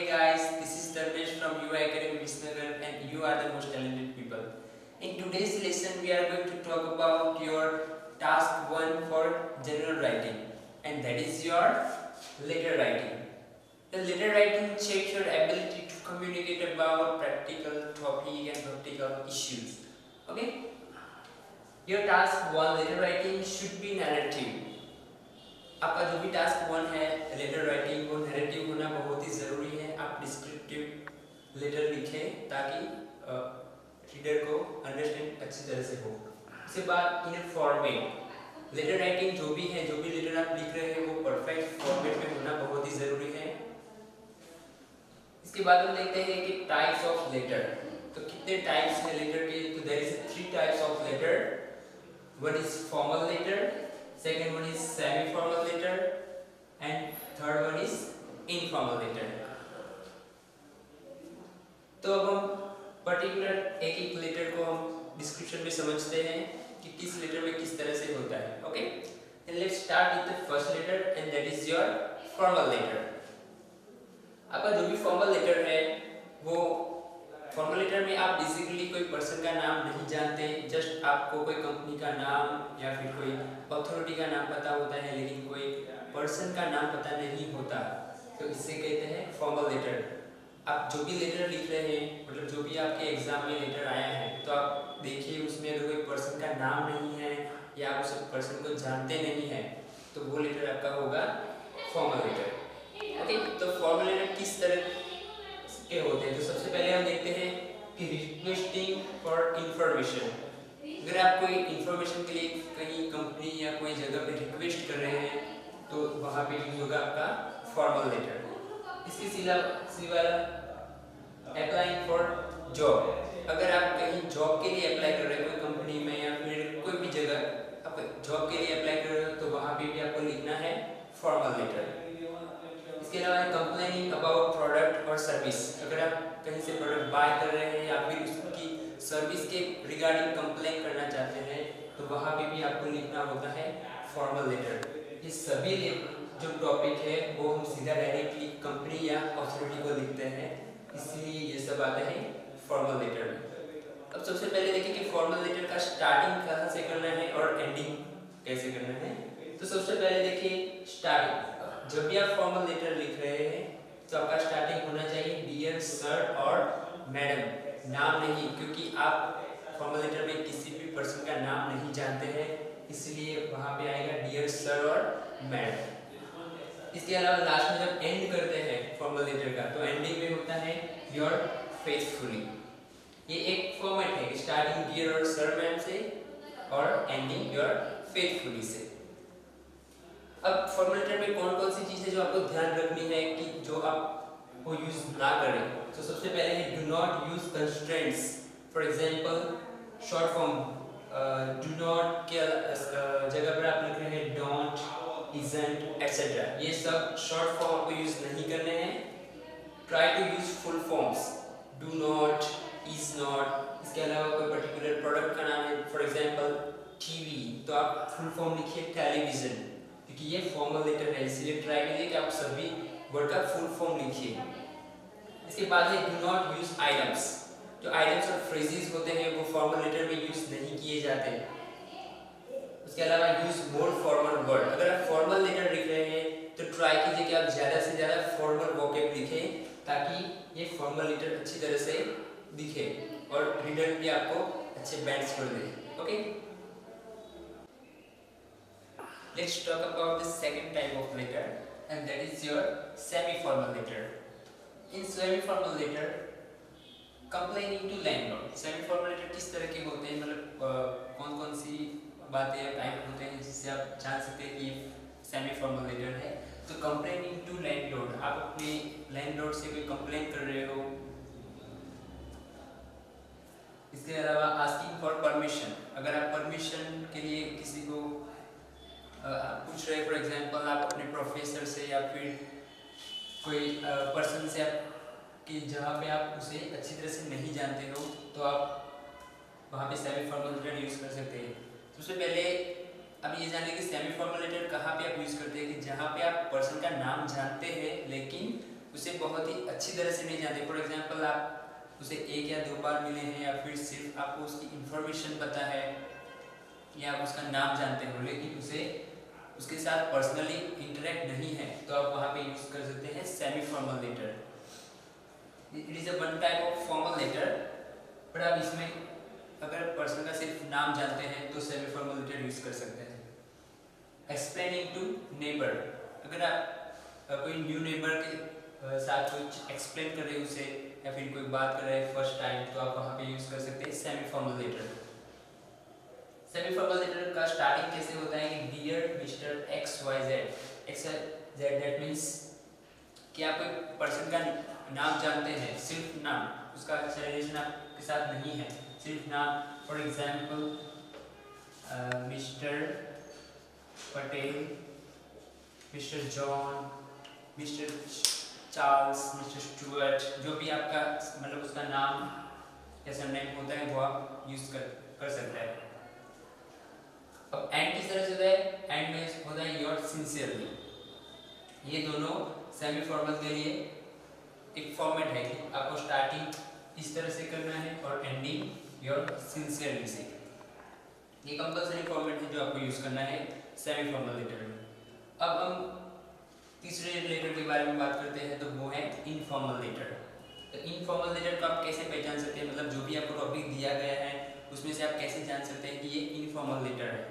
Hey guys, this is Dharmesh from Yuva Visnagar and you are the most talented people. In today's lesson we are going to talk about your task 1 for general writing, and that is your letter writing. The letter writing checks your ability to communicate about practical topic and practical issues. Okay? Your task 1 letter writing should be narrative. आपका जो भी task 1 है letter writing, वो narrative होना बहुत ही ज़रूरी है। आप डिस्क्रिप्टिव लेटर लिखें ताकि रीडर को अंडरस्टैंड अच्छी तरह से हो। उसके बाद इन फॉर्मेट लेटर राइटिंग जो भी है, जो भी लेटर आप लिख रहे हैं वो परफेक्ट फॉर्मेट में होना बहुत ही ज़रूरी है। इसके बाद हम देखते हैं कि टाइप्स ऑफ लेटर। तो कितने टाइप्स हैं लेटर के? तो there is 3 types of letter. One is formal letter, second one is semi formal letter, and third one is informal letter. तो अब हम पर्टिकुलर एक एक लेटर को हम डिस्क्रिप्शन में समझते हैं कि किस लेटर में किस तरह से होता है। Okay, and let's start with the first letter and that is your formal letter. आपका जो भी फॉर्मल लेटर है वो फॉर्मल लेटर में आप बेसिकली कोई पर्सन का नाम नहीं जानते, जस्ट आपको कोई कंपनी का नाम या फिर कोई अथॉरिटी का नाम पता होता है, लेकिन कोई पर्सन का नाम पता नहीं होता। तो इससे कहते हैं फॉर्मल लेटर। आप जो भी लेटर लिख रहे हैं, मतलब जो भी आपके एग्जाम में लेटर आया है, तो आप देखिए उसमें अगर कोई पर्सन का नाम नहीं है या आप उस पर्सन को जानते नहीं हैं तो वो लेटर आपका होगा फॉर्मल लेटर। ओके, तो फॉर्मल लेटर किस तरह के होते हैं? तो सबसे पहले हम देखते हैं कि रिक्वेस्टिंग फॉर इंफॉर्मेशन। अगर आप कोई इंफॉर्मेशन के लिए कहीं कंपनी या कोई जगह पे रिक्वेस्ट कर रहे हैं तो वहाँ पे यूज होगा आपका फॉर्मल लेटर। इसके सिवा अप्लाइंग फॉर जॉब। अगर आप कहीं जॉब के लिए अप्लाई कर रहे हैं कोई कंपनी में या फिर कोई भी जगह आप जॉब के लिए अप्लाई कर रहे हो तो वहाँ पे भी आपको लिखना है फॉर्मल लेटर। इसके अलावा कंप्लेनिंग अबाउट प्रोडक्ट और सर्विस। अगर आप कहीं से प्रोडक्ट बाय कर रहे हैं या फिर उसकी सर्विस के रिगार्डिंग कंप्लेन करना चाहते हैं तो वहाँ पे भी आपको लिखना होता है फॉर्मल लेटर। ये सभी जो टॉपिक है वो हम सीधा डायरेक्टली कंपनी या अथॉरिटी को लिखते हैं, इसलिए ये सब आते हैं फॉर्मल लेटर में। अब सबसे पहले देखिए कि फॉर्मल लेटर का स्टार्टिंग कहाँ से करना है और एंडिंग कैसे करना है। तो सबसे पहले देखिए स्टार्टिंग। जब भी आप फॉर्मल लेटर लिख रहे हैं तो आपका स्टार्टिंग होना चाहिए डियर सर और मैडम, नाम नहीं, क्योंकि आप फॉर्मल लेटर में किसी भी पर्सन का नाम नहीं जानते हैं, इसलिए वहाँ पे आएगा डियर सर और मैडम। इसके अलावा लास्ट में जब एंड करते हैं फॉर्मल लेटर का तो एंडिंग में होता है योर फेथफुली। ये एक फॉर्मेट है, स्टार्टिंग डियर और सर मैम से और एंडिंग योर फेथफुली से। अब फॉर्मल लेटर में कौन कौन सी चीज़ें जो आपको ध्यान रखनी है कि जो आप वो यूज ना करें। तो सबसे पहले है do not use constraints. For example short form do not के जगह पर आप लिख रहे हैं डोंट, इजंट एटसेट्रा, ये सब शॉर्ट फॉर्म आपको यूज नहीं करने हैं। Try to use full forms, do not, is not. इसके अलावा कोई पर्टिकुलर प्रोडक्ट का नाम है, फॉर एग्जांपल टीवी, तो आप फुल फॉर्म लिखिए टेलीविजन, क्योंकि ये फॉर्मल लेटर है, इसलिए ट्राई कीजिए कि आप सभी वर्ड का फुल फॉर्म लिखिए। इसके बाद है डू नॉट यूज आइटम्स। जो आइटम्स और फ्रेजेस होते हैं वो फॉर्मल लेटर में यूज नहीं किए जाते। उसके अलावा यूज मोर फॉर्मल वर्ड। अगर आप फॉर्मल लेटर लिख रहे हैं तो ट्राई कीजिए कि आप ज़्यादा से ज़्यादा फॉर्मल वोकैब लिखें ताकि ये फॉर्मल लेटर अच्छी तरह से दिखे और रीडर भी आपको अच्छे बैंड्स कर दे। Okay, let's talk about the second type of letter and that is your semi-formal letter. In semi-formal letter, complaining to landlord. Semi-formal letter किस तरह के होते हैं, मतलब कौन कौन सी बातें या टाइप होते हैं जिससे आप जान सकते हैं कि ये semi-formal letter है। तो complaining to landlord, आप अपने landlord से कोई कंप्लेन कर रहे हो। इसके अलावा asking for permission, अगर आप परमिशन के लिए किसी को पूछ रहे, फॉर एग्जांपल आप अपने प्रोफेसर से या फिर कोई पर्सन से कि जहाँ पे आप उसे अच्छी तरह से नहीं जानते हो तो आप वहाँ पे सेमी फॉर्मल लेटर यूज़ कर सकते हैं। सबसे पहले अब ये जानिए कि सेमी फॉर्मल लेटर कहाँ पे आप यूज़ करते हैं कि जहाँ पे आप पर्सन का नाम जानते हैं लेकिन उसे बहुत ही अच्छी तरह से नहीं जानते। फॉर एग्जांपल आप उसे एक या दो बार मिले हैं या फिर सिर्फ आपको उसकी इंफॉर्मेशन पता है या आप उसका नाम जानते हो, लेकिन उसे उसके साथ पर्सनली इंटरेक्ट नहीं है, तो आप वहाँ पे यूज कर सकते हैं semi formal letter. It is a one type of formal letter, पर आप इसमें अगर पर्सन का सिर्फ नाम जानते हैं तो सेमी फॉर्मल लेटर यूज कर सकते हैं। एक्सप्लेनिंग टू नेबर, अगर आप कोई न्यू नेबर के साथ कुछ एक्सप्लेन कर रहे हैं उसे, या फिर कोई बात कर रहे हैं फर्स्ट टाइम, तो आप वहाँ पे यूज कर सकते हैं semi formal letter. Semi formal letter का स्टार्टिंग कैसे होता है कि dear mister X Y Z, X Y Z, that means कि आप कोई पर्सन का नाम जानते हैं, सिर्फ नाम, उसका रिलेशन आपके साथ नहीं है, सिर्फ नाम। For example mister Patel, mister John, mister Charles, mister Stuart, जो भी आपका मतलब उसका नाम या सरनेम होता है वो आप यूज कर सकते हैं। अब एंड किस तरह से होता है, एंड में होता है योर सिंसियरली। ये दोनों सेमी फॉर्मल के लिए एक फॉर्मेट है कि आपको स्टार्टिंग इस तरह से करना है और एंडिंग योर सिंसियरली से। ये कंपलसरी फॉर्मेट है जो आपको यूज करना है सेमी फॉर्मल लेटर में। अब हम तीसरे लेटर के बारे में बात करते हैं, तो वो है इनफॉर्मल लेटर। तो इनफॉर्मल लेटर को आप कैसे पहचान सकते हैं, मतलब जो भी आपको टॉपिक दिया गया है उसमें से आप कैसे जान सकते हैं कि ये इनफॉर्मल लेटर है।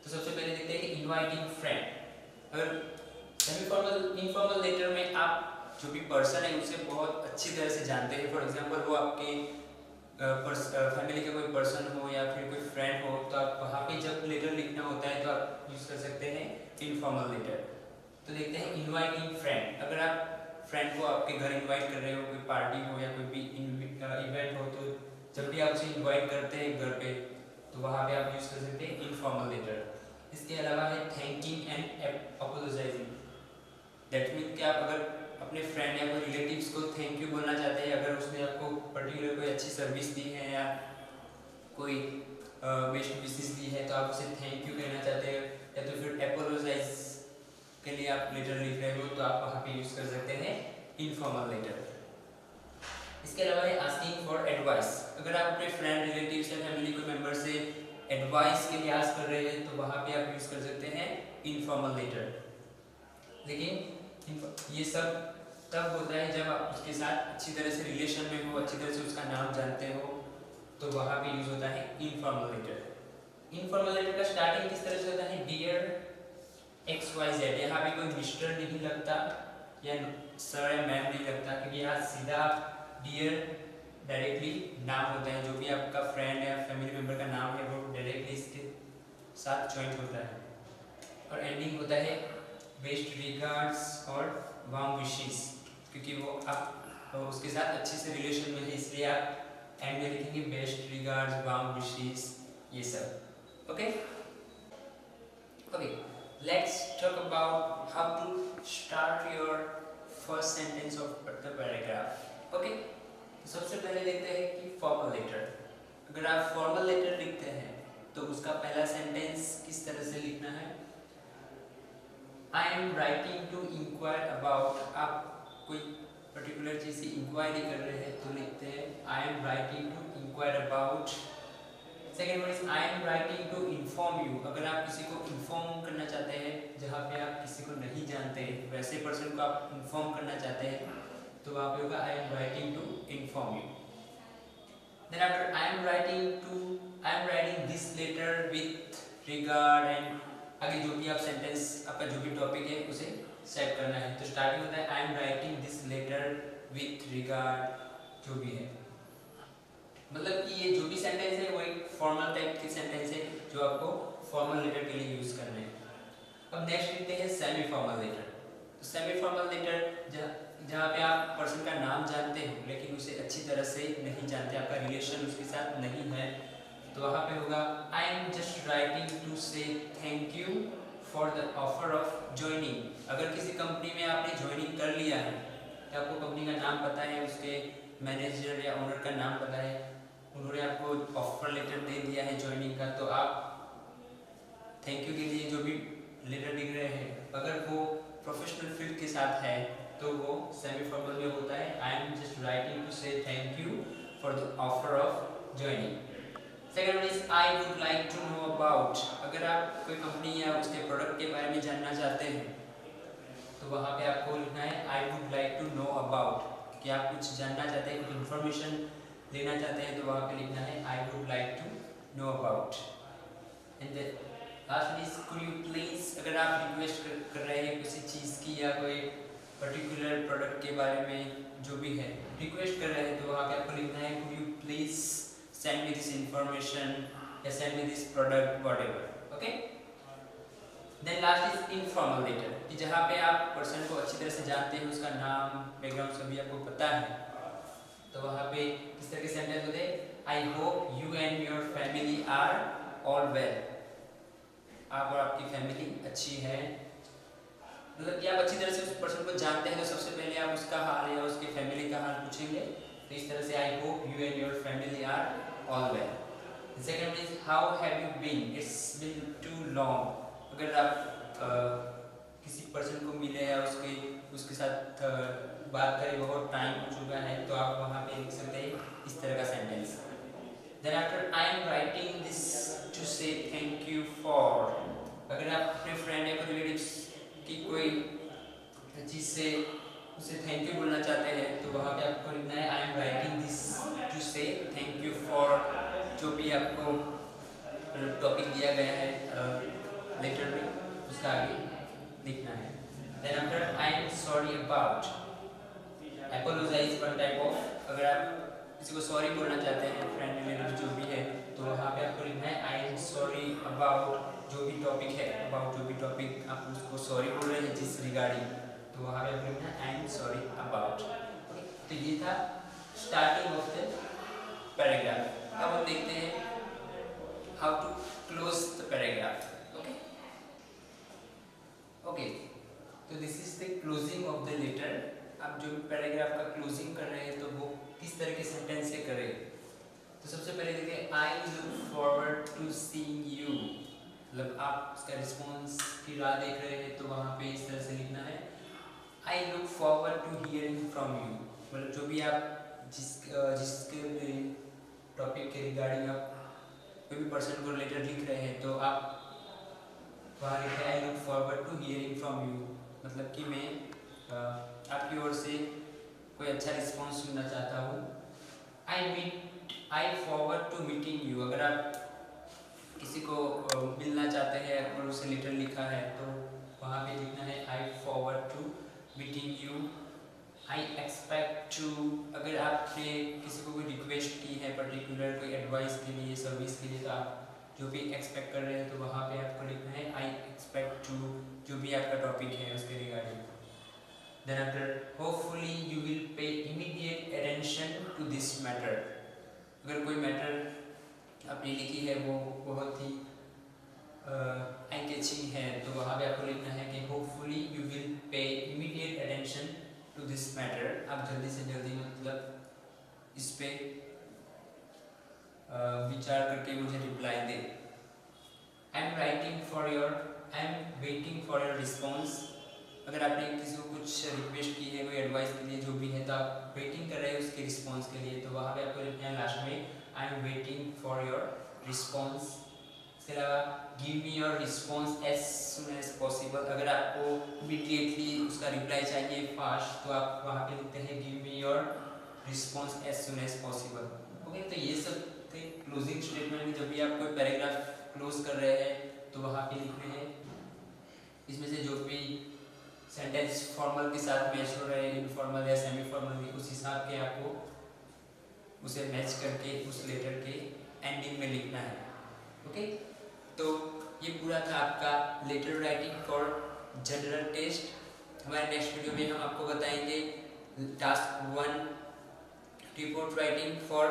तो सबसे पहले देखते हैं कि इनवाइटिंग फ्रेंड। अगर सेमी फॉर्मल इनफॉर्मल लेटर में आप जो भी पर्सन है उसे बहुत अच्छी तरह से जानते हैं, फॉर एग्जांपल वो आपके फैमिली का कोई पर्सन हो या फिर कोई फ्रेंड हो, तो आप वहाँ पे जब लेटर लिखना होता है तो आप यूज कर सकते हैं इनफॉर्मल लेटर। तो देखते हैं इनवाइटिंग फ्रेंड। अगर आप फ्रेंड को आपके घर इनवाइट कर रहे हो, कोई पार्टी हो या कोई भी इवेंट हो, तो जब भी आप उसे इनवाइट करते हैं घर पे, तो वहाँ पे आप यूज कर सकते हैं इनफॉर्मल लेटर। इसके अलावा है thanking and apologising. That mean कि आप अगर अपने फ्रेंड या कोई रिलेटिव्स को थैंक यू बोलना चाहते हैं, अगर उसने आपको पर्टिकुलर कोई अच्छी सर्विस दी है या कोई बेस्ट विशेस दी है, तो आप उसे थैंक यू कहना चाहते हैं, या तो फिर अपोलोजाइज के लिए आप लेटर लिख रहे हो, तो आप वहाँ पे यूज कर सकते हैं इनफॉर्मल लेटर। इसके अलावा है आस्किंग फॉर एडवाइस। अगर आप अपने फ्रेंड, रिलेटिव्स या फैमिली को मेंबर से एडवाइस के लिए आस्क कर रहे हैं, तो वहाँ पे आप यूज कर सकते हैं इनफॉर्मल लेटर। लेकिन ये सब तब होता है जब आप उसके साथ अच्छी तरह से रिलेशन में हो, अच्छी तरह से उसका नाम जानते हो, तो वहाँ पे यूज होता है इनफॉर्मल लेटर। इनफॉर्मल लेटर का स्टार्टिंग किस तरह से होता है, डियर एक्स वाई जेड। यहाँ पे कोई मिस्टर नहीं लगता या सर या मैम नहीं लगता, क्योंकि यहाँ सीधा डियर डायरेक्टली नाम होता है, जो भी आपका फ्रेंड या फैमिली मेंबर का नाम है वो डायरेक्टली इसके साथ ज्वाइंट होता है। और एंडिंग होता है बेस्ट रिगार्ड्स और वार्म विशेस, क्योंकि वो आप उसके साथ अच्छे से रिलेशन में है, इसलिए आप एंड में लिखेंगे बेस्ट रिगार्ड्स, वार्म विशेस, ये सब। Okay okay, let's talk about how to start your first sentence of the paragraph. Okay, सबसे पहले देखते हैं कि फॉर्मल लेटर। अगर आप फॉर्मल लेटर लिखते हैं तो उसका पहला सेंटेंस किस तरह से लिखना है, I am writing to inquire about। आप कोई पर्टिकुलर चीज़ की इंक्वायरी कर रहे हैं तो लिखते हैं I am writing to inquire about। Second one is I am writing to inform you। अगर आप किसी को इन्फॉर्म करना चाहते हैं, जहाँ पे आप किसी को नहीं जानते, वैसे पर्सन को आप इन्फॉर्म करना चाहते हैं, तो वहाँ पे होगा I am writing to inform you। Then after I am writing this letter with regard and आगे जो भी आप सेंटेंस, आपका जो भी टॉपिक है उसे सेट करना है। तो स्टार्टिंग होता है I am writing this letter with regard, जो भी है, मतलब कि ये जो भी सेंटेंस है वो एक फॉर्मल टाइप के सेंटेंस है जो आपको फॉर्मल लेटर के लिए यूज करना है। अब नेक्स्ट लिखते हैं सेमी फॉर्मल लेटर। तो सेमी फॉर्मल लेटर जहाँ पे आप पर्सन का नाम जानते हो लेकिन उसे अच्छी तरह से नहीं जानते, आपका रिलेशन उसके साथ नहीं है, तो वहाँ पे होगा I am just writing to say thank you for the offer of joining. अगर किसी कंपनी में आपने ज्वाइनिंग कर लिया है, तो आपको कंपनी का नाम पता है, उसके मैनेजर या ओनर का नाम पता है, उन्होंने आपको ऑफर लेटर दे दिया है ज्वाइनिंग का, तो आप थैंक यू के लिए जो भी लेटर लिख रहे हैं, अगर वो प्रोफेशनल फील्ड के साथ है तो वो semi formal for the offer of joining. Second one is I would like to know about. अगर आप कोई कंपनी या उसके प्रोडक्ट के बारे में जानना चाहते हैं तो वहाँ पे आपको लिखना है I would like to know about, कि आप कुछ जानना चाहते हैं, कुछ इन्फॉर्मेशन लेना चाहते हैं तो वहाँ पे लिखना है I would like to know about. And the last one is could you please, अगर आप रिक्वेस्ट कर रहे हैं किसी चीज़ की या कोई पर्टिकुलर प्रोडक्ट के बारे में जो भी है रिक्वेस्ट कर रहे हैं तो वहाँ पे आपको लिखना है could you please send me this information या send me this product whatever. Okay. Then last is informal letter, कि जहाँ पे आप पर्सन को अच्छी तरह से जानते हैं, उसका नाम बैकग्राउंड सभी आपको पता है, तो वहाँ पे किस तरह के सेंटेंस होते हैं I hope you and your family are all well. आप और आपकी फैमिली अच्छी है, मतलब कि आप अच्छी तरह से उस पर्सन को जानते हैं तो सबसे पहले आप उसका हाल या उसके फैमिली का हाल पूछेंगे, तो इस तरह से I hope you and your family are all well. The second is how have you been? It's been too long. अगर आप किसी पर्सन को मिले या उसके साथ बात करें बहुत टाइम हो चुका है तो आप वहाँ पे लिख सकते हैं इस तरह का sentence. Then after I am writing this to say thank you for. अगर आप अपने फ्रेंड या रिलेटिव्स की कोई चीज़ से उसे थैंक यू बोलना चाहते हैं तो वहाँ पे आपको लिखना है I am writing this to say thank you for जो भी आपको टॉपिक दिया गया है लेटर में उसका आगे लिखना है. Then after I am sorry about. Apologize one type of, अगर आप किसी को सॉरी बोलना चाहते हैं फ्रेंड रिलेटिव जो भी है तो वहाँ पे आपको लिखना है I am sorry about जो भी टॉपिक है, about जो भी टॉपिक आप उसको सॉरी बोल रहे हैं जिस रिगार्डिंग, तो वहाँ पे आपको लिखना है I am sorry about. तो ये था स्टार्टिंग ऑफ द पैराग्राफ. अब हम देखते हैं how to close the paragraph. Okay, तो this is the closing of the letter. आप जो पैराग्राफ का क्लोजिंग कर रहे हैं तो वो किस तरह के सेंटेंस से करें. तो सबसे पहले देखिए I look forward to seeing you, मतलब आप उसका रिस्पॉन्स की राह देख रहे हैं तो वहाँ पे इस तरह से लिखना है I look forward to hearing from you, मतलब जो भी आप जिसके टॉपिक के रिगार्डिंग आप कोई भी पर्सन को लेटर लिख रहे हैं तो आप वहाँ लिखा है I look forward to hearing from you, मतलब कि मैं आपकी ओर से कोई अच्छा रिस्पॉन्स सुनना चाहता हूँ. I forward to meeting you, अगर आप किसी को मिलना चाहते हैं और उसे लेटर लिखा है तो वहाँ पे लिखना है I forward to meeting you. I expect to, अगर आपने किसी को कोई रिक्वेस्ट की है पर्टिकुलर कोई एडवाइस के लिए सर्विस के लिए तो आप जो भी एक्सपेक्ट कर रहे हैं तो वहाँ पे आपको लिखना है आई एक्सपेक्ट टू जो भी आपका टॉपिक है उसके regarding. Then after hopefully you will pay immediate attention to this matter. अगर कोई मैटर आपने लिखी है वो बहुत ही आई कैचिंग है तो वहाँ पे आपको लिखना है कि hopefully you will pay immediate attention to this matter. आप जल्दी से जल्दी मतलब इस पे विचार करके मुझे रिप्लाई दें. आई am waiting for your response, अगर आपने किसी को कुछ रिक्वेस्ट की है कोई एडवाइस के लिए जो भी है तो आप वेटिंग कर रहे हैं उसके रिस्पॉन्स के लिए तो वहाँ पे आपको लिखना है लास्ट में I am waiting for your response. इसके अलावा give me your response as soon as possible, अगर आपको इमीडिएटली उसका रिप्लाई चाहिए फास्ट तो आप वहाँ पे लिखते हैं give me your response as soon as possible. Okay, तो ये सब थे क्लोजिंग स्टेटमेंट में जब भी आप कोई पैराग्राफ क्लोज कर रहे हैं तो वहाँ पे लिखने हैं. इसमें से जो भी सेंटेंस फॉर्मल के साथ मैच हो रहे हैं इनफॉर्मल या सेमी फॉर्मल के उस हिसाब के आपको उसे मैच करके उस लेटर के एंडिंग में लिखना है. ओके, तो ये पूरा था आपका letter writing for general test. हमारे नेक्स्ट वीडियो में हम आपको बताएंगे task 1 report writing for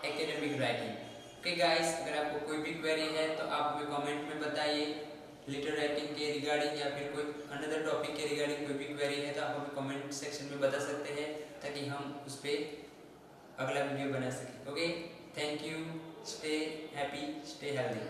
academic writing. Okay guys, अगर आपको कोई भी क्वेरी है तो आप हमें कमेंट में बताइए लेटर राइटिंग के रिगार्डिंग या फिर कोई अनदर टॉपिक के रिगार्डिंग कोई भी क्वेरी है तो आप हमें कमेंट सेक्शन में बता सकते हैं ताकि हम उस पर अगला वीडियो बना सकें. Okay, thank you, stay happy, stay healthy.